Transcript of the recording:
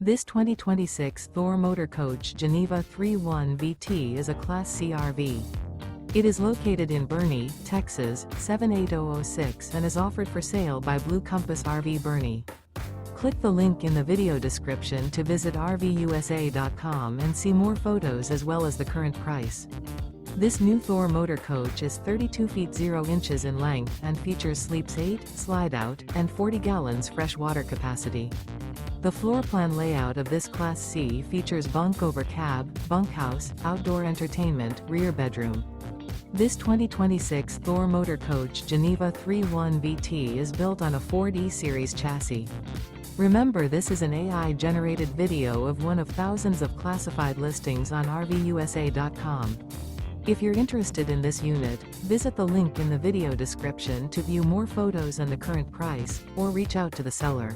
This 2026 Thor Motor Coach Geneva 3.1 VT is a Class C RV. It is located in Boerne, Texas, 78006 and is offered for sale by Blue Compass RV Boerne. Click the link in the video description to visit RVUSA.com and see more photos as well as the current price. This new Thor Motor Coach is 32 feet 0 inches in length and features sleeps 8, slide-out, and 40 gallons fresh water capacity. The floor plan layout of this Class C features bunk over cab, bunkhouse, outdoor entertainment, rear bedroom. This 2026 Thor Motor Coach Geneva 3.1 VT is built on a Ford E-Series chassis. Remember, this is an AI-generated video of one of thousands of classified listings on RVUSA.com. If you're interested in this unit, visit the link in the video description to view more photos and the current price, or reach out to the seller.